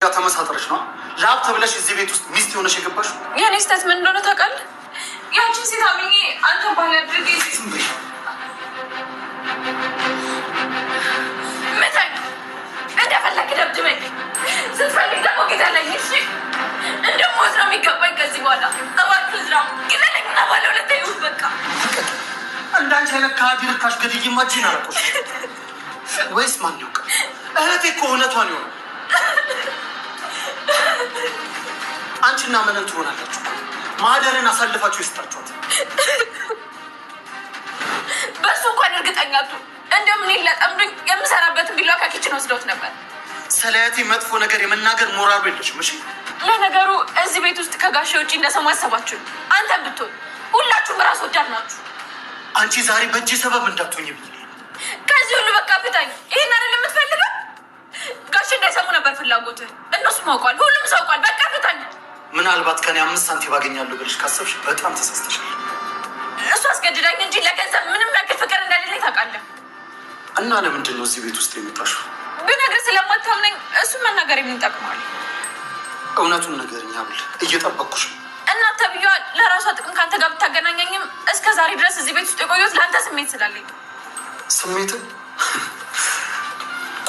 ተመሳጥረሽ ነው ላብ ተብለሽ እዚህ ቤት ውስጥ ሚስት ሆነሽ የገባሽ? የኔ ስህተት ምን እንደሆነ ታውቃለህ? ያቺን ሴት አምኜ አንተ ባለ አድርጌ መታኝ። እንደፈለክ ደብድበኝ፣ ስትፈልግ ደግሞ ግደለኝ። እሺ እንደሞት ነው የሚገባኝ ከዚህ በኋላ። እባክህ ዝራ ግደለኝና ባለ ሁለት ይሁን በቃ። እንዳንቺ አይነት ከሃዲ ርካሽ ገድዬ ማጂን አረቆሽ ወይስ ማን ያውቃል? እህቴ እኮ እውነቷን ይሆናል። አንቺና ምንን ትሆናላችሁ? ማደርን አሳልፋችሁ ይስጣችኋት። በሱ እንኳን እርግጠኛ አትሁን። እንደውም እኔን ለጠምዱኝ የምሰራበትን ቢላዋ ከኪችን ወስደውት ነበር። ስለያቴ መጥፎ ነገር የመናገር ሞራሉ የለሽም። እሺ ለነገሩ እዚህ ቤት ውስጥ ከጋሼ ውጭ እንደሰማ አሰባችሁ። አንተ ብትሆን ሁላችሁም ራስ ወዳድ ናችሁ። አንቺ ዛሬ በእጅ ሰበብ እንዳትሆኝ ብዬ ከዚህ ሁሉ በቃ ፍታኝ። ይሄን አይደል የምትፈልገው? ጋሼ እንዳይሰሙ ነበር ፍላጎትህ። እነሱም አውቋል፣ ሁሉም ሰው አውቋል። በቃ ፍታኝ። ምናልባት ከኔ 5 ሳንቲም ባገኛለሁ ብለሽ ካሰብሽ በጣም ተሳስተሻል። እሱ አስገድዳኝ እንጂ ለገንዘብ ምንም ያክል ፍቅር እንደሌለኝ ታውቃለህ። እና ለምንድን ነው እዚህ ቤት ውስጥ የመጣሽው? ብነግርህ ስለማታምነኝ እሱን መናገር የሚጠቅመዋል። እውነቱን ንገሪኝ ብል እየጠበቅኩሽ ነው። እናት ተብዬዋ ለራሷ ጥቅም ከአንተ ጋር ብታገናኘኝም እስከ ዛሬ ድረስ እዚህ ቤት ውስጥ የቆየሁት ለአንተ ስሜት ስላለኝ። ስሜት?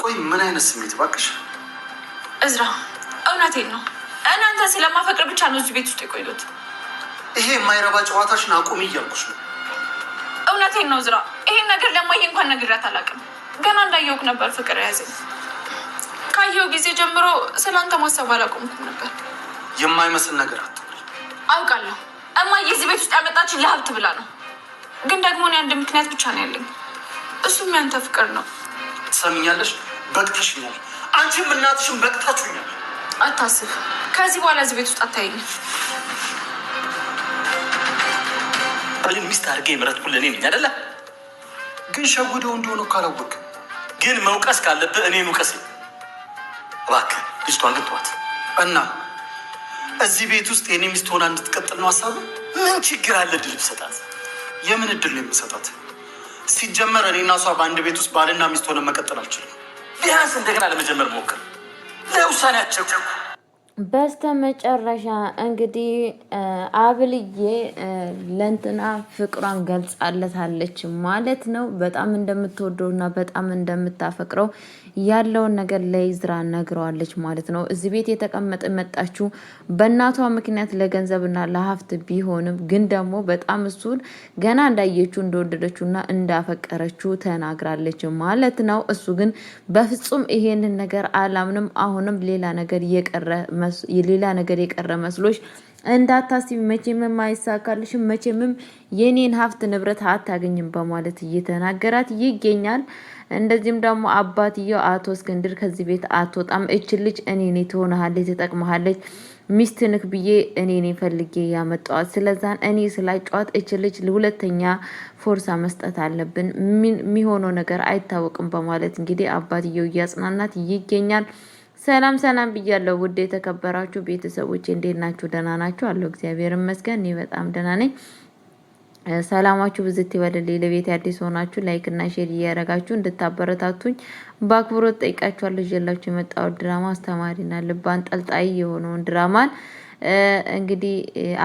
ቆይ ምን አይነት ስሜት እባክሽ? እዝራ እውነቴን ነው። እናንተ ስለማፈቅር ብቻ ነው እዚህ ቤት ውስጥ የቆየሁት። ይሄ የማይረባ ጨዋታሽን አቁሚ እያልኩሽ ነው። እውነቴን ነው እዝራ። ይሄን ነገር ለማየ እንኳን ነግሬያት አላውቅም። ገና እንዳየሁህ ነበር ፍቅር የያዘኝ። ካየሁ ጊዜ ጀምሮ ስለአንተ ማሰብ አላቆምኩም ነበር። የማይመስል ነገር አትበል። አውቃለሁ እማዬ እዚህ ቤት ውስጥ ያመጣችን ለሀብት ብላ ነው። ግን ደግሞ እኔ አንድ ምክንያት ብቻ ነው ያለኝ፣ እሱም ያንተ ፍቅር ነው። ትሰሚኛለሽ? በቅተሽኛል። አንቺም እናትሽም በቅታችሁኛል። አታስብ፣ ከዚህ በኋላ እዚህ ቤት ውስጥ አታየኝም። ባልን ሚስት አድርጌ የምረጥኩት ለእኔ ነኝ አይደለ? ግን ሸጉደው እንደሆነ ካላወቅ ግን መውቀስ ካለብህ እኔን ውቀስ። እባክህ ልጅቷን ግን ተዋት እና እዚህ ቤት ውስጥ የኔ ሚስት ሆና እንድትቀጥል ነው ሀሳቡ። ምን ችግር አለ? እድል ብሰጣት። የምን እድል ነው የምሰጣት? ሲጀመር እኔና እሷ በአንድ ቤት ውስጥ ባልና ሚስት ሆነ መቀጠል አልችልም። ቢያንስ እንደገና ለመጀመር ሞክር። ለውሳኔያቸው በስተ መጨረሻ እንግዲህ አብልዬ ለእንትና ፍቅሯን ገልጻለታለች ማለት ነው። በጣም እንደምትወደውና በጣም እንደምታፈቅረው ያለውን ነገር ለኢዝራ ነግረዋለች ማለት ነው። እዚህ ቤት የተቀመጠ መጣችው በእናቷ ምክንያት ለገንዘብና ለሀብት ቢሆንም ግን ደግሞ በጣም እሱን ገና እንዳየችው እንደወደደችውና እንዳፈቀረችው ተናግራለች ማለት ነው። እሱ ግን በፍጹም ይሄንን ነገር አላምንም፣ አሁንም ሌላ ነገር የቀረ መስሎሽ እንዳታስቢ፣ መቼምም አይሳካልሽም፣ መቼምም የኔን ሀብት ንብረት አታገኝም በማለት እየተናገራት ይገኛል። እንደዚህም ደግሞ አባትየው አቶ እስክንድር ከዚህ ቤት አትወጣም፣ እች ልጅ እኔ ትሆናለች፣ ትጠቅመሃለች፣ ሚስትንክ ብዬ እኔ ፈልጌ ያመጣዋት፣ ስለዛን እኔ ስላጫዋት እች ልጅ ሁለተኛ ፎርሳ መስጠት አለብን፣ የሚሆነው ነገር አይታወቅም በማለት እንግዲህ አባትየው እያጽናናት ይገኛል። ሰላም ሰላም ብያለሁ ውድ የተከበራችሁ ቤተሰቦች፣ እንዴት ናችሁ? ደህና ናችሁ? አለሁ እግዚአብሔር ይመስገን፣ እኔ በጣም ደህና ነኝ። ሰላማችሁ ብዝት ይበልልኝ። ለቤት አዲስ ሆናችሁ ላይክ እና ሼር እያደረጋችሁ እንድታበረታቱኝ በአክብሮት ጠይቃችኋለሁ። ይዤላችሁ የመጣሁት ድራማ አስተማሪና ልብ አንጠልጣይ የሆነውን ድራማን እንግዲህ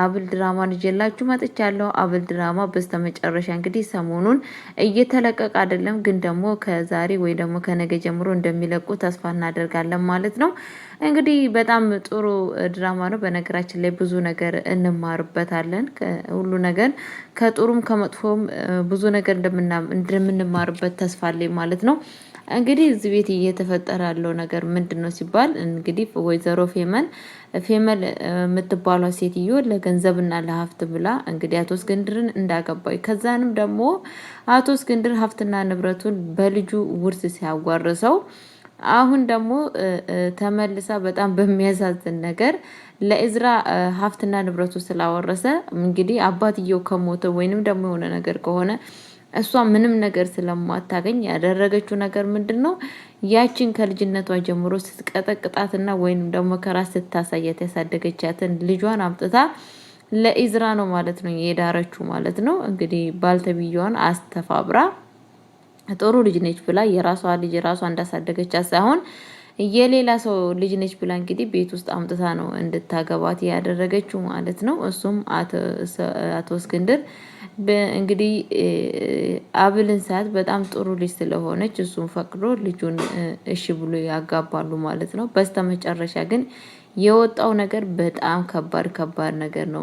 አብል ድራማን ይዤላችሁ መጥቻለሁ። አብል ድራማ በስተመጨረሻ እንግዲህ ሰሞኑን እየተለቀቀ አይደለም፣ ግን ደግሞ ከዛሬ ወይ ደግሞ ከነገ ጀምሮ እንደሚለቁ ተስፋ እናደርጋለን ማለት ነው። እንግዲህ በጣም ጥሩ ድራማ ነው። በነገራችን ላይ ብዙ ነገር እንማርበታለን። ሁሉ ነገር ከጥሩም ከመጥፎም ብዙ ነገር እንደምንማርበት ተስፋ አለኝ ማለት ነው። እንግዲህ እዚህ ቤት እየተፈጠረ ያለው ነገር ምንድነው ሲባል እንግዲህ ወይዘሮ ፌመል የምትባለው ሴትዮ ለገንዘብና ለሀብት ብላ እንግዲህ አቶ እስክንድርን እንዳገባይ፣ ከዛንም ደግሞ አቶ እስክንድር ሀብትና ንብረቱን በልጁ ውርስ ሲያጓርሰው አሁን ደግሞ ተመልሳ በጣም በሚያሳዝን ነገር ለኢዝራ ሀብትና ንብረቱ ስላወረሰ እንግዲህ አባትየው ከሞተ ወይንም ደግሞ የሆነ ነገር ከሆነ እሷ ምንም ነገር ስለማታገኝ ያደረገችው ነገር ምንድነው? ያችን ከልጅነቷ ጀምሮ ስትቀጠቅጣትና ወይንም ደግሞ ከራስ ስታሳያት ያሳደገቻትን ልጇን አምጥታ ለኢዝራ ነው ማለት ነው የዳረችው ማለት ነው። እንግዲህ ባልተብያዋን አስተፋብራ ጥሩ ልጅ ነች ብላ የራሷ ልጅ ራሷ እንዳሳደገቻት ሳይሆን የሌላ ሰው ልጅ ነች ብላ እንግዲህ ቤት ውስጥ አምጥታ ነው እንድታገባት ያደረገችው ማለት ነው። እሱም አቶ እስክንድር እንግዲህ አብልን ሰዓት በጣም ጥሩ ልጅ ስለሆነች እሱን ፈቅዶ ልጁን እሺ ብሎ ያጋባሉ ማለት ነው። በስተመጨረሻ ግን የወጣው ነገር በጣም ከባድ ነገር ነው።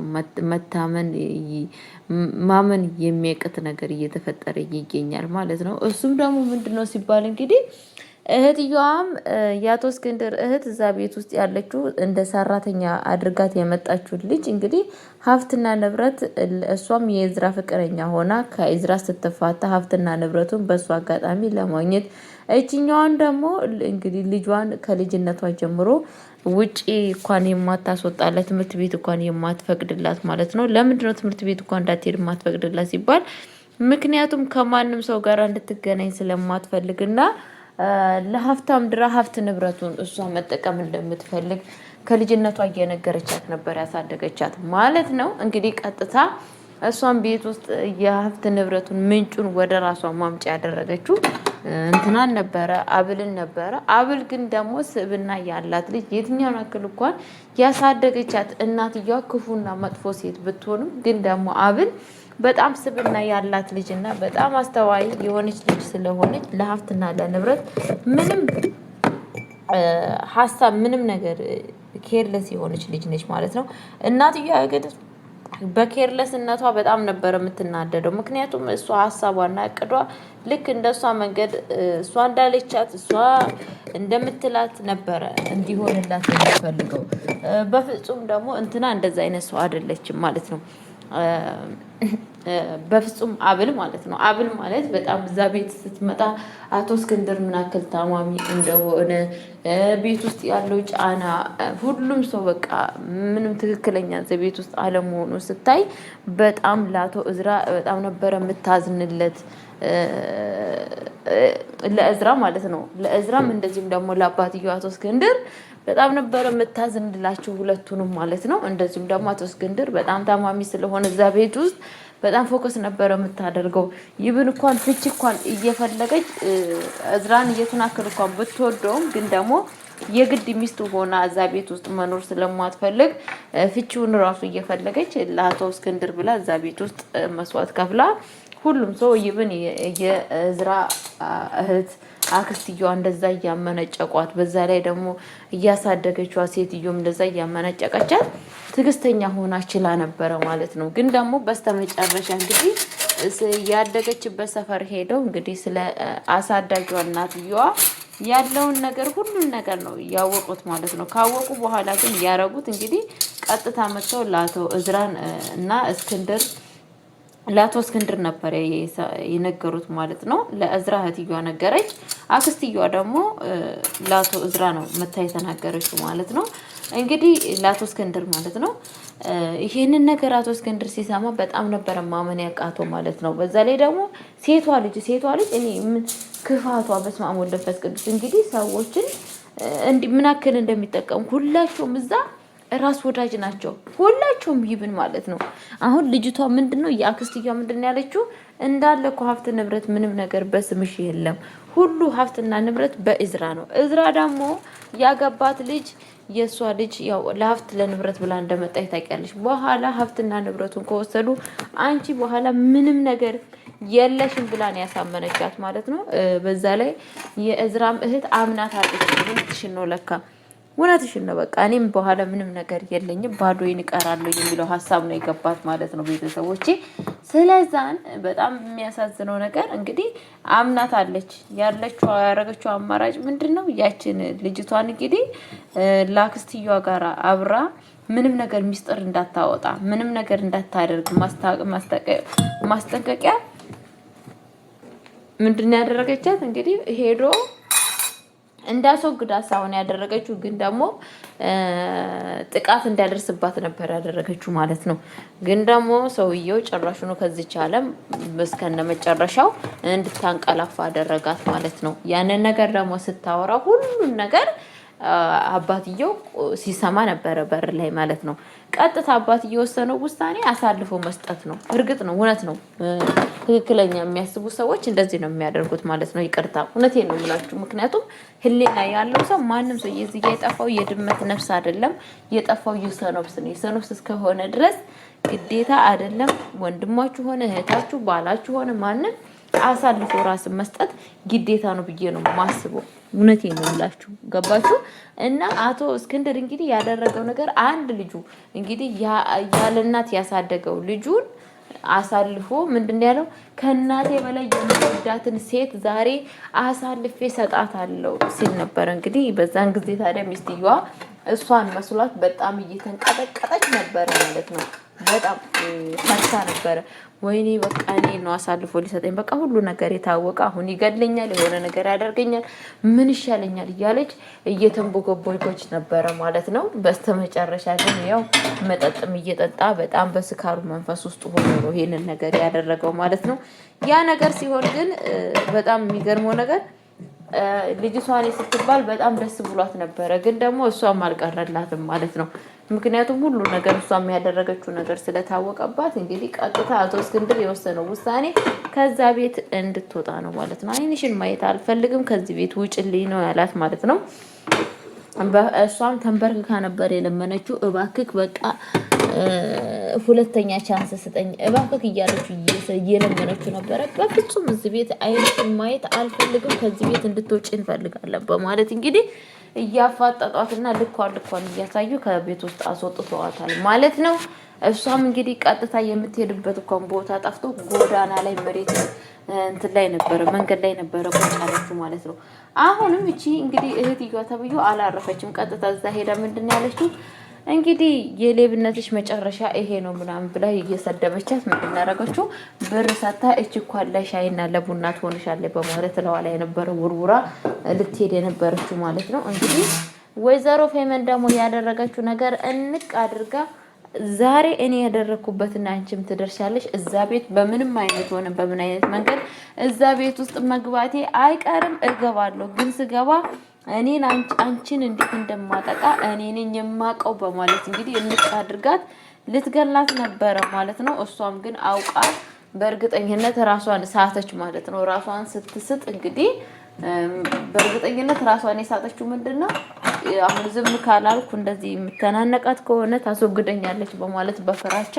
ማመን የሚያቅት ነገር እየተፈጠረ ይገኛል ማለት ነው። እሱም ደግሞ ምንድነው ሲባል እንግዲህ እህትየዋም የአቶ እስክንድር እህት እዛ ቤት ውስጥ ያለችው እንደ ሰራተኛ አድርጋት የመጣችው ልጅ እንግዲህ ሀብትና ንብረት እሷም የእዝራ ፍቅረኛ ሆና ከእዝራ ስትፋታ ሀብትና ንብረቱን በእሷ አጋጣሚ ለማግኘት እችኛዋን ደግሞ እንግዲህ ልጇን ከልጅነቷ ጀምሮ ውጪ እንኳን የማታስወጣላት ትምህርት ቤት እንኳን የማትፈቅድላት ማለት ነው። ለምንድነው ትምህርት ቤት እንኳን እንዳትሄድ የማትፈቅድላት ሲባል ምክንያቱም ከማንም ሰው ጋር እንድትገናኝ ስለማትፈልግና ለሀብታም ድራ ሀብት ንብረቱን እሷ መጠቀም እንደምትፈልግ ከልጅነቷ እየነገረቻት ነበር ያሳደገቻት ማለት ነው። እንግዲህ ቀጥታ እሷን ቤት ውስጥ የሀብት ንብረቱን ምንጩን ወደ ራሷ ማምጫ ያደረገችው እንትናን ነበረ አብልን ነበረ። አብል ግን ደግሞ ስብና ያላት ልጅ የትኛውን አክል እንኳን ያሳደገቻት እናትየዋ ክፉና መጥፎ ሴት ብትሆንም ግን ደግሞ አብል በጣም ስብና ያላት ልጅና በጣም አስተዋይ የሆነች ልጅ ስለሆነች ለሀብትና ለንብረት ምንም ሀሳብ ምንም ነገር ኬርለስ የሆነች ልጅ ነች ማለት ነው። እናትየዋ ግን በኬርለስነቷ በጣም ነበር የምትናደደው። ምክንያቱም እሷ ሀሳቧና እቅዷ ልክ እንደሷ መንገድ እሷ እንዳለቻት እሷ እንደምትላት ነበረ እንዲሆንላት የምትፈልገው። በፍጹም ደግሞ እንትና እንደዛ አይነት ሰው አይደለችም ማለት ነው። በፍጹም አብል ማለት ነው። አብል ማለት በጣም እዛ ቤት ስትመጣ አቶ እስክንድር ምን ያክል ታማሚ እንደሆነ ቤት ውስጥ ያለው ጫና ሁሉም ሰው በቃ ምንም ትክክለኛ እዛ ቤት ውስጥ አለመሆኑ ስታይ በጣም ለአቶ እዝራ በጣም ነበረ የምታዝንለት ለእዝራ ማለት ነው። ለእዝራም እንደዚህም ደግሞ ለአባትየው አቶ እስክንድር በጣም ነበረ የምታዝንላቸው ሁለቱንም ማለት ነው። እንደዚሁም ደግሞ አቶ እስክንድር በጣም ታማሚ ስለሆነ እዛ ቤት ውስጥ በጣም ፎከስ ነበረ የምታደርገው። ይብን እንኳን ፍቺ እንኳን እየፈለገች እዝራን እየተናከረ እንኳን ብትወደውም ግን ደግሞ የግድ ሚስቱ ሆና እዛ ቤት ውስጥ መኖር ስለማትፈልግ ፍቺውን ራሱ እየፈለገች ለአቶ እስክንድር ብላ እዛ ቤት ውስጥ መስዋዕት ከፍላ ሁሉም ሰው ይብን የእዝራ እህት አክስትየዋ እንደዛ እያመነጨቋት በዛ ላይ ደግሞ እያሳደገችዋ ሴትዮም እንደዛ እያመነጨቀቻት ትዕግስተኛ ሆና ችላ ነበረ ማለት ነው። ግን ደግሞ በስተመጨረሻ እንግዲህ ያደገችበት ሰፈር ሄደው እንግዲህ ስለ አሳዳጊዋ እናትየዋ ያለውን ነገር ሁሉን ነገር ነው ያወቁት ማለት ነው። ካወቁ በኋላ ግን ያረጉት እንግዲህ ቀጥታ መጥተው ለአቶ እዝራን እና እስክንድር ለአቶ እስክንድር ነበር የነገሩት ማለት ነው። ለእዝራ እህትየዋ ነገረች። አክስትየዋ ደግሞ ለአቶ እዝራ ነው መታ የተናገረችው ማለት ነው። እንግዲህ ለአቶ እስክንድር ማለት ነው። ይሄንን ነገር አቶ እስክንድር ሲሰማ በጣም ነበረ ማመን ያቃተው ማለት ነው። በዛ ላይ ደግሞ ሴቷ ልጅ እኔ ምን ክፋቷ በስመ አብ ወወልድ ወመንፈስ ቅዱስ እንግዲህ ሰዎችን ምን ያክል እንደሚጠቀሙ ሁላቸውም እዛ ራስ ወዳጅ ናቸው ሁላቸውም ይብን ማለት ነው። አሁን ልጅቷ ምንድነው የአክስትየዋ ምንድነው ያለችው እንዳለ እኮ ሀብት ንብረት ምንም ነገር በስምሽ የለም ሁሉ ሀብትና ንብረት በእዝራ ነው። እዝራ ደግሞ ያገባት ልጅ የሷ ልጅ ያው ለሀብት ለንብረት ብላ እንደመጣች ታውቂያለሽ። በኋላ ሀብትና ንብረቱን ከወሰዱ አንቺ በኋላ ምንም ነገር የለሽም ብላ ነው ያሳመነቻት ማለት ነው። በዛ ላይ የእዝራም እህት አምናት አጥቼ ምንትሽን ነው ለካ እውነትሽን ነው በቃ እኔም በኋላ ምንም ነገር የለኝም ባዶዬን እቀራለሁ የሚለው ሀሳብ ነው የገባት ማለት ነው ቤተሰቦቼ። ስለዛን በጣም የሚያሳዝነው ነገር እንግዲህ አምናት አለች ያለችው ያረገችው አማራጭ ምንድነው ያችን ልጅቷን እንግዲህ ላክስትየዋ ጋር አብራ ምንም ነገር ሚስጥር እንዳታወጣ ምንም ነገር እንዳታደርግ ማስጠንቀቂያ ምንድነው ያደረገቻት እንግዲህ ሄዶ እንዳስወግዳ ሳይሆን ያደረገችው ግን ደግሞ ጥቃት እንዳደርስባት ነበር ያደረገችው ማለት ነው። ግን ደግሞ ሰውየው ጭራሹ ነው ከዚች ዓለም እስከነመጨረሻው እንድታንቀላፋ አደረጋት ማለት ነው። ያንን ነገር ደግሞ ስታወራ ሁሉን ነገር አባትየው ሲሰማ ነበረ በር ላይ ማለት ነው። ቀጥታ አባትየው ወሰነው ውሳኔ አሳልፎ መስጠት ነው። እርግጥ ነው እውነት ነው። ትክክለኛ የሚያስቡ ሰዎች እንደዚህ ነው የሚያደርጉት ማለት ነው። ይቅርታ እውነቴን ነው የምላችሁ። ምክንያቱም ህሊና ያለው ሰው ማንም ሰው የዚህ ጋር የጠፋው የድመት ነፍስ አይደለም፣ የጠፋው የሰኖብስ ነው። የሰኖብስ እስከሆነ ድረስ ግዴታ አይደለም ወንድማችሁ ሆነ እህታችሁ ባላችሁ ሆነ ማንም አሳልፎ ራስን መስጠት ግዴታ ነው ብዬ ነው ማስበው። እውነቴን ነው የምላችሁ። ገባችሁ? እና አቶ እስክንድር እንግዲህ ያደረገው ነገር አንድ ልጁ እንግዲህ ያለ እናት ያሳደገው ልጁን አሳልፎ ምንድነው ያለው? ከእናቴ በላይ የምወዳትን ሴት ዛሬ አሳልፌ ሰጣታለሁ ሲል ነበር። እንግዲህ በዛን ጊዜ ታዲያ ሚስትየዋ እሷን መስሏት በጣም እየተንቀጠቀጠች ነበር ማለት ነው። በጣም ፈርታ ነበረ። ወይኔ በቃ እኔ ነው አሳልፎ ሊሰጠኝ፣ በቃ ሁሉ ነገር የታወቀ አሁን ይገድለኛል፣ የሆነ ነገር ያደርገኛል፣ ምን ይሻለኛል እያለች እየተንቦገቦገች ነበረ ማለት ነው። በስተመጨረሻ ግን ያው መጠጥም እየጠጣ በጣም በስካሩ መንፈስ ውስጥ ሆኖ ነው ይሄንን ነገር ያደረገው ማለት ነው። ያ ነገር ሲሆን ግን በጣም የሚገርመው ነገር ልጅቷን ስትባል በጣም ደስ ብሏት ነበረ። ግን ደግሞ እሷም አልቀረላትም ማለት ነው። ምክንያቱም ሁሉ ነገር እሷም ያደረገችው ነገር ስለታወቀባት እንግዲህ ቀጥታ አቶ እስክንድር የወሰነው ውሳኔ ከዛ ቤት እንድትወጣ ነው ማለት ነው። አይንሽን ማየት አልፈልግም፣ ከዚህ ቤት ውጭልኝ ነው ያላት ማለት ነው። እሷም ተንበርክካ ነበር የለመነችው። እባክክ በቃ ሁለተኛ ቻንስ ስጠኝ እባክክ እያለችው እየለመነችው ነበረ። በፍጹም እዚህ ቤት አይንሽን ማየት አልፈልግም፣ ከዚህ ቤት እንድትወጪ እንፈልጋለን በማለት እንግዲህ እያፋጠጧትና ልኳን እያሳዩ ከቤት ውስጥ አስወጥተዋታል ማለት ነው። እሷም እንግዲህ ቀጥታ የምትሄድበት እንኳን ቦታ ጠፍቶ ጎዳና ላይ መሬት እንትን ላይ ነበረ፣ መንገድ ላይ ነበረ ቁጭ ያለችው ማለት ነው። አሁንም እቺ እንግዲህ እህትየዋ ተብዩ አላረፈችም። ቀጥታ እዛ ሄዳ ምንድን ያለችው እንግዲህ የሌብነትሽ መጨረሻ ይሄ ነው ምናምን ብላ እየሰደበቻት ምንድን ያደረገችው ብር ሰታ እቺ እኮ ለሻይና ለቡና ትሆንሻለች በማለት ለዋላ የነበረ ውርውራ ልትሄድ የነበረችው ማለት ነው። እንግዲህ ወይዘሮ ፌመን ደግሞ ያደረገችው ነገር እንቅ አድርጋ ዛሬ እኔ ያደረኩበትና አንቺም ትደርሻለሽ፣ እዛ ቤት በምንም አይነት ሆነ በምን አይነት መንገድ እዛ ቤት ውስጥ መግባቴ አይቀርም፣ እገባለሁ። ግን ስገባ እኔን አንቺን እንዴት እንደማጠቃ እኔ ነኝ የማውቀው በማለት እንግዲህ እንቅ አድርጋት ልትገላት ነበረ ማለት ነው። እሷም ግን አውቃ በእርግጠኝነት ራሷን ሳተች ማለት ነው። ራሷን ስትስጥ እንግዲህ በእርግጠኝነት ራሷን የሳተችው ምንድነው አሁን ዝም ካላልኩ እንደዚህ የምተናነቃት ከሆነ ታስወግደኛለች በማለት በፍራቻ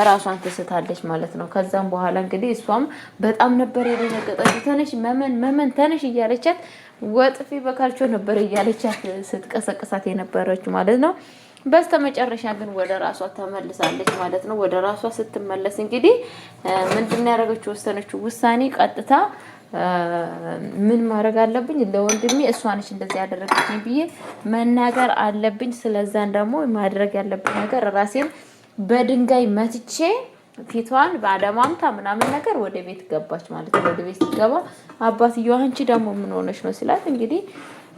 ራሷን ትስታለች ማለት ነው። ከዛም በኋላ እንግዲህ እሷም በጣም ነበር የደነገጠችው። ተነሽ መመን ተነሽ እያለቻት ወጥፊ በካልቾ ነበር እያለቻት ስትቀሰቅሳት የነበረችው ማለት ነው። በስተመጨረሻ ግን ወደ ራሷ ተመልሳለች ማለት ነው። ወደ ራሷ ስትመለስ እንግዲህ ምንድነው ያደረገችው? ወሰነችው ውሳኔ ቀጥታ ምን ማድረግ አለብኝ ለወንድሜ እሷ ነች እንደዚህ ያደረገችኝ ብዬ መናገር አለብኝ። ስለዛን ደግሞ ማድረግ ያለብኝ ነገር ራሴን በድንጋይ መትቼ ፊቷን በአደማምታ ምናምን ነገር ወደ ቤት ገባች ማለት ነው። ወደ ቤት ገባ አባትየው አንቺ ደግሞ ምን ሆነሽ ነው ሲላት እንግዲህ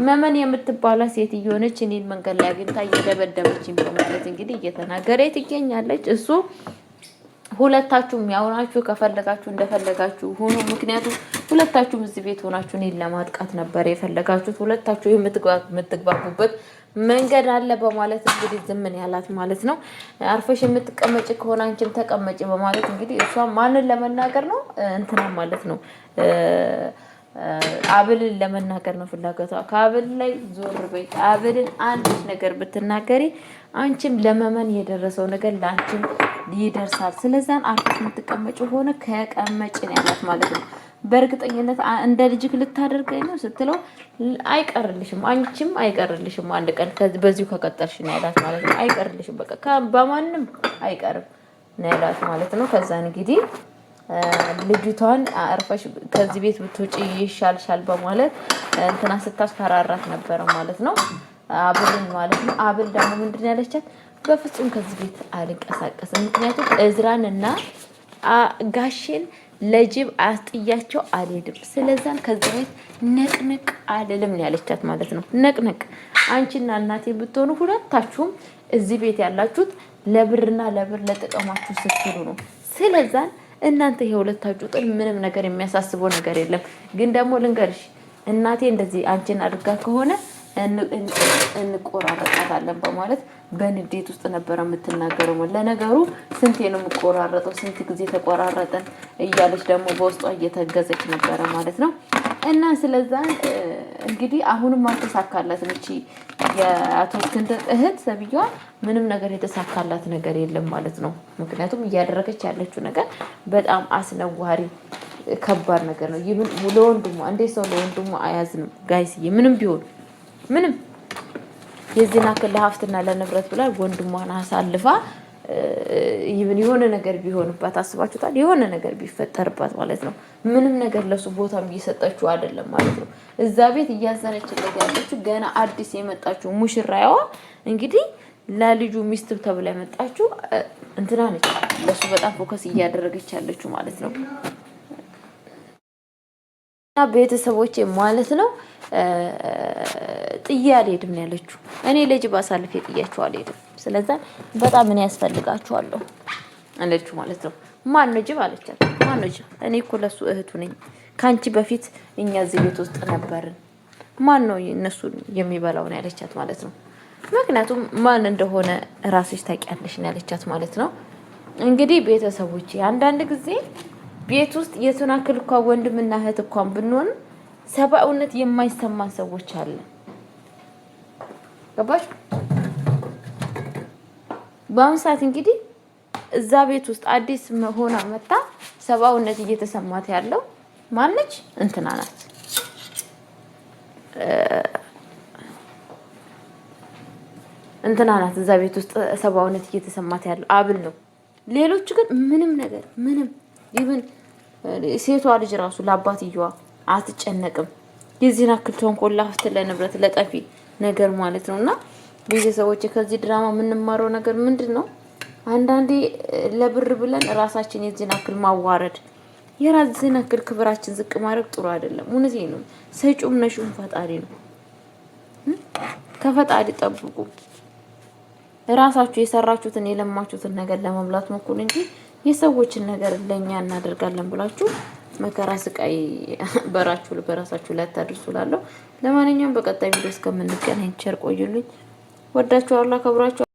መመን የምትባላ ሴትዮ ነች እኔን መንገድ ላይ አግኝታ እየደበደበችኝ በማለት እንግዲህ እየተናገረች ትገኛለች። እሱ ሁለታችሁም ያውናችሁ ከፈለጋችሁ እንደፈለጋችሁ ሆኖ፣ ምክንያቱም ሁለታችሁም እዚህ ቤት ሆናችሁ እኔን ለማጥቃት ነበር የፈለጋችሁት፣ ሁለታችሁ የምትግባቡበት መንገድ አለ በማለት እንግዲህ ዝምን ያላት ማለት ነው። አርፈሽ የምትቀመጪ ከሆነ አንቺም ተቀመጪ በማለት እንግዲህ እሷ ማንን ለመናገር ነው እንትና ማለት ነው አብልን ለመናገር ነው ፍላጎቷ። ከአብል ላይ ዞር በይ፣ አብልን አንድ ነገር ብትናገሪ አንቺም ለመመን የደረሰው ነገር ለአንቺም ይደርሳል። ስለዛን አርፈሽ የምትቀመጪ ሆነ ከቀመጪ ነው ያላት ማለት ነው። በእርግጠኝነት እንደ ልጅክ ልታደርገኝ ነው ስትለው አይቀርልሽም፣ አንቺም አይቀርልሽም፣ አንድ ቀን በዚሁ ከቀጠልሽ ነው ያላት ማለት ነው። አይቀርልሽም፣ በቃ በማንም አይቀርም ነው ያላት ማለት ነው። ከዛን እንግዲህ ልጅቷን አርፈሽ ከዚህ ቤት ብትወጪ ይሻልሻል በማለት እንትና ስታስፈራራት ነበረ ማለት ነው። አብልን ማለት ነው። አብል ደግሞ ምንድን ያለቻት በፍጹም ከዚህ ቤት አልንቀሳቀስም፣ ምክንያቱም እዝራንና ጋሽን ለጅብ አስጥያቸው አልሄድም፣ ስለዛን ከዚህ ቤት ነቅነቅ አልልም ነው ያለቻት ማለት ነው። ነቅነቅ አንቺና እናቴ ብትሆኑ ሁለታችሁም እዚህ ቤት ያላችሁት ለብርና ለብር ለጥቅማችሁ ስትሉ ነው። ስለዛን እናንተ የሁለታችሁ ጥል ምንም ነገር የሚያሳስበው ነገር የለም። ግን ደግሞ ልንገርሽ እናቴ እንደዚህ አንቺን አድርጋ ከሆነ እንቆራረጣታለን በማለት በንዴት ውስጥ ነበር የምትናገረው። ለነገሩ ስንቴ ነው የምቆራረጠው፣ ስንት ጊዜ ተቆራረጠን እያለች ደግሞ በውስጧ እየተገዘች ነበረ ማለት ነው። እና ስለዛ እንግዲህ አሁንም አልተሳካላትም እቺ የአቶ እስክንድር እህት ሰብየዋ ምንም ነገር የተሳካላት ነገር የለም ማለት ነው። ምክንያቱም እያደረገች ያለችው ነገር በጣም አስነዋሪ ከባድ ነገር ነው። ይሁን ለወንድሙ እንዴት ሰው ለወንድሙ አያዝንም ጋይስዬ? ምንም ቢሆን ምንም የዚህን አክል ለሀብትና ለንብረት ብላ ወንድሟን አሳልፋ የሆነ ነገር ቢሆንባት አስባችሁታል? የሆነ ነገር ቢፈጠርባት ማለት ነው ምንም ነገር ለሱ ቦታም እየሰጠችው አይደለም ማለት ነው። እዛ ቤት እያዘነችለት ያለችው ገና አዲስ የመጣችው ሙሽራዋ እንግዲህ ለልጁ ሚስት ተብላ የመጣችው እንትና ነች። ለሱ በጣም ፎከስ እያደረገች ያለችው ማለት ነው። እና ቤተሰቦቼ ማለት ነው ጥዬ አልሄድም ነው ያለችው። እኔ ለጅብ አሳልፌ ጥያቸው አልሄድም። ስለዚህ በጣም እኔ ያስፈልጋቸዋለሁ አለችው ማለት ነው። ማን ነው ጅብ አለቻት። ማን ነው ጅብ? እኔ እኮ ለሱ እህቱ ነኝ። ካንቺ በፊት እኛ እዚህ ቤት ውስጥ ነበርን። ማን ነው እነሱን የሚበላው ነው ያለቻት ማለት ነው። ምክንያቱም ማን እንደሆነ ራስሽ ታውቂያለሽ ነው ያለቻት ማለት ነው። እንግዲህ ቤተሰቦቼ አንዳንድ ጊዜ ቤት ውስጥ የቱን አክል እንኳን ወንድምና እህት እንኳን ብንሆን ሰብአውነት የማይሰማን ሰዎች አለ። ገባሽ? በአሁኑ ሰዓት እንግዲህ እዛ ቤት ውስጥ አዲስ ሆና መጣ ሰብአውነት እየተሰማት ያለው ማነች? እንትና ናት። እንትና ናት እዛ ቤት ውስጥ ሰብአውነት እየተሰማት ያለው አብል ነው። ሌሎች ግን ምንም ነገር ምንም ይሁን ሴቷ ልጅ ራሱ ለአባትየዋ አትጨነቅም። የዚህን አክል ተንኮል ለሀብት ለንብረት ለጠፊ ነገር ማለት ነውና ቤተሰቦች ከዚህ ድራማ የምንማረው ነገር ምንድነው? አንዳንዴ ለብር ብለን ራሳችን የዚህን አክል ማዋረድ የራስን አክል ክብራችን ዝቅ ማድረግ ጥሩ አይደለም። እውነቴን ነው። ሰጪውም ነሹም ፈጣሪ ነው። ከፈጣሪ ጠብቁ። ራሳችሁ የሰራችሁትን የለማችሁትን ነገር ለመብላት ሞክሩ እንጂ የሰዎችን ነገር ለኛ እናደርጋለን ብላችሁ መከራ ስቃይ በራሳችሁ ላይ ታድርሱላለሁ። ለማንኛውም በቀጣይ ቪዲዮ እስከምንገናኝ ቸር ቆዩልኝ። ወዳችኋለሁ፣ አከብራችኋለሁ።